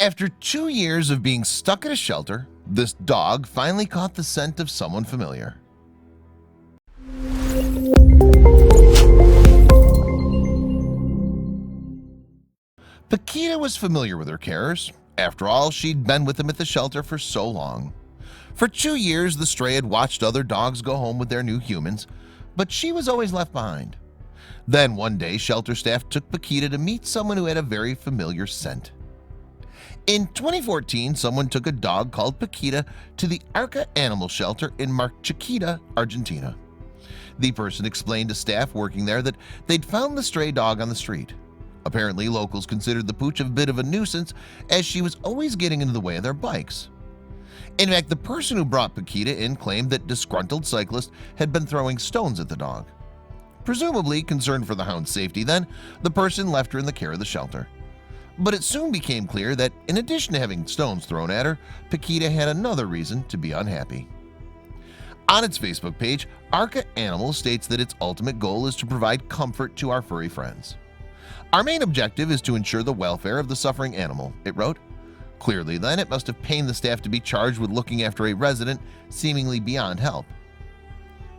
After 2 years of being stuck at a shelter, this dog finally caught the scent of someone familiar. Pakita was familiar with her carers. After all, she'd been with them at the shelter for so long. For 2 years, the stray had watched other dogs go home with their new humans, but she was always left behind. Then one day, shelter staff took Pakita to meet someone who had a very familiar scent. In 2014, someone took a dog called Pakita to the Arca Animal Shelter in Chiquita, Argentina. The person explained to staff working there that they'd found the stray dog on the street. Apparently, locals considered the pooch a bit of a nuisance as she was always getting into the way of their bikes. In fact, the person who brought Pakita in claimed that disgruntled cyclists had been throwing stones at the dog. Presumably concerned for the hound's safety, then, the person left her in the care of the shelter. But it soon became clear that in addition to having stones thrown at her, Pakita had another reason to be unhappy. On its Facebook page, Arca Animals states that its ultimate goal is to provide comfort to our furry friends. Our main objective is to ensure the welfare of the suffering animal, it wrote. Clearly, then, it must have pained the staff to be charged with looking after a resident seemingly beyond help.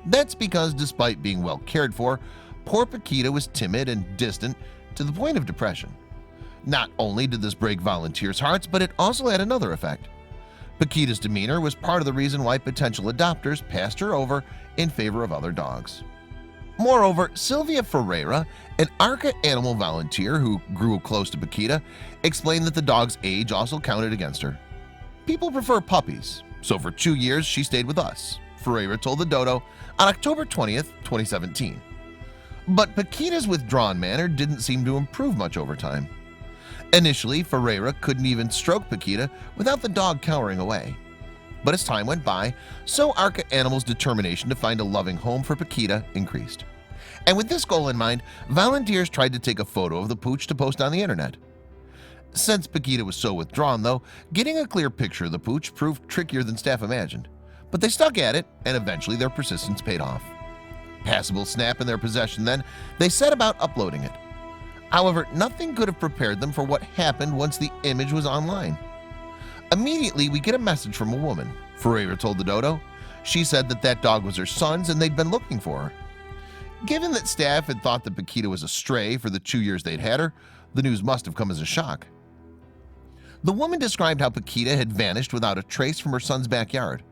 That's because despite being well cared for, poor Pakita was timid and distant to the point of depression. Not only did this break volunteers' hearts, but it also had another effect. Pakita's demeanor was part of the reason why potential adopters passed her over in favor of other dogs. Moreover, Sylvia Ferreira, an Arca animal volunteer who grew close to Pakita, explained that the dog's age also counted against her. People prefer puppies, so for 2 years she stayed with us, Ferreira told the Dodo on October 20th, 2017. But Pakita's withdrawn manner didn't seem to improve much over time. Initially, Ferreira couldn't even stroke Pakita without the dog cowering away. But as time went by, so Arca Animals' determination to find a loving home for Pakita increased. And with this goal in mind, volunteers tried to take a photo of the pooch to post on the internet. Since Pakita was so withdrawn, though, getting a clear picture of the pooch proved trickier than staff imagined. But they stuck at it, and eventually their persistence paid off. Passable snap in their possession, then, they set about uploading it. However, nothing could have prepared them for what happened once the image was online. Immediately, we get a message from a woman, Ferreira told the Dodo. She said that that dog was her son's and they'd been looking for her. Given that staff had thought that Pakita was a stray for the 2 years they'd had her, the news must have come as a shock. The woman described how Pakita had vanished without a trace from her son's backyard.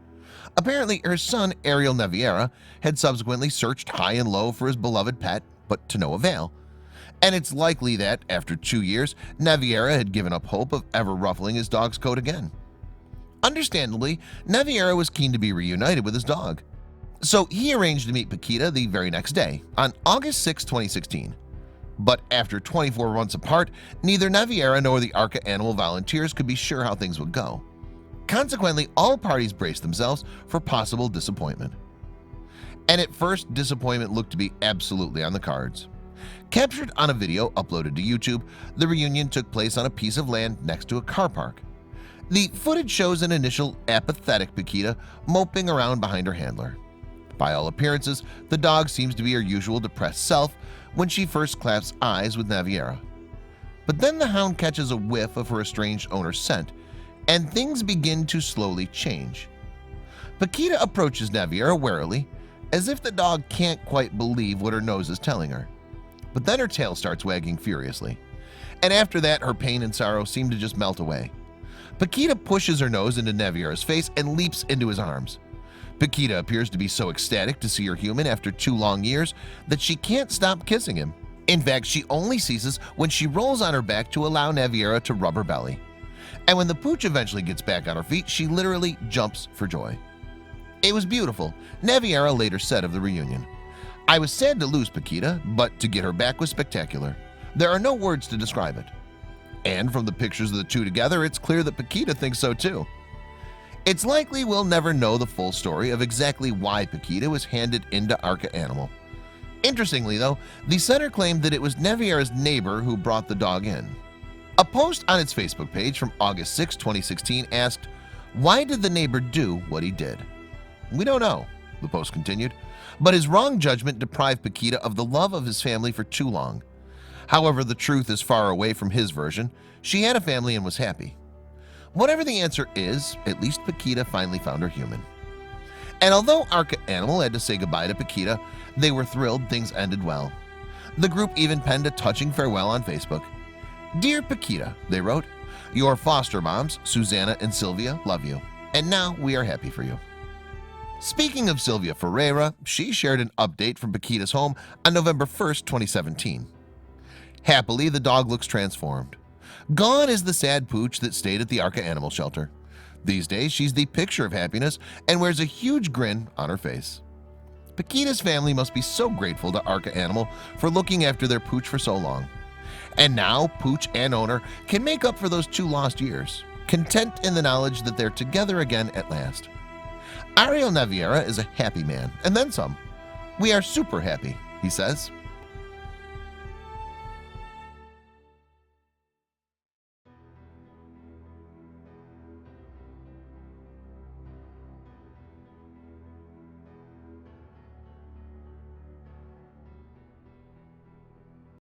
Apparently, her son, Ariel Naviera, had subsequently searched high and low for his beloved pet, but to no avail. And it's likely that, after 2 years, Naviera had given up hope of ever ruffling his dog's coat again. Understandably, Naviera was keen to be reunited with his dog. So he arranged to meet Pakita the very next day, on August 6, 2016. But after 24 months apart, neither Naviera nor the Arca Animal volunteers could be sure how things would go. Consequently, all parties braced themselves for possible disappointment. And at first, disappointment looked to be absolutely on the cards. Captured on a video uploaded to YouTube, the reunion took place on a piece of land next to a car park. The footage shows an initial apathetic Pakita moping around behind her handler. By all appearances, the dog seems to be her usual depressed self when she first clasps eyes with Naviera. But then the hound catches a whiff of her estranged owner's scent, and things begin to slowly change. Pakita approaches Naviera warily, as if the dog can't quite believe what her nose is telling her. But then her tail starts wagging furiously, and after that her pain and sorrow seem to just melt away. Pakita pushes her nose into Naviera's face and leaps into his arms. Pakita appears to be so ecstatic to see her human after 2 long years that she can't stop kissing him. In fact, she only ceases when she rolls on her back to allow Naviera to rub her belly. And when the pooch eventually gets back on her feet, she literally jumps for joy. It was beautiful, Naviera later said of the reunion. I was sad to lose Pakita, but to get her back was spectacular. There are no words to describe it. And from the pictures of the two together, it's clear that Pakita thinks so too. It's likely we'll never know the full story of exactly why Pakita was handed into Arca Animal. Interestingly though, the center claimed that it was Naviera's neighbor who brought the dog in. A post on its Facebook page from August 6, 2016 asked, "Why did the neighbor do what he did?" We don't know, the post continued, but his wrong judgment deprived Pakita of the love of his family for too long. However, the truth is far away from his version. She had a family and was happy. Whatever the answer is, at least Pakita finally found her human. And although Arca Animal had to say goodbye to Pakita, they were thrilled things ended well. The group even penned a touching farewell on Facebook. "Dear Pakita," they wrote, "your foster moms, Susanna and Sylvia, love you, and now we are happy for you." Speaking of Sylvia Ferreira, she shared an update from Pakita's home on November 1st, 2017. Happily, the dog looks transformed. Gone is the sad pooch that stayed at the Arca Animal Shelter. These days, she's the picture of happiness and wears a huge grin on her face. Pakita's family must be so grateful to Arca Animal for looking after their pooch for so long. And now, pooch and owner can make up for those 2 lost years, content in the knowledge that they're together again at last. Ariel Naviera is a happy man, and then some. "We are super happy," he says.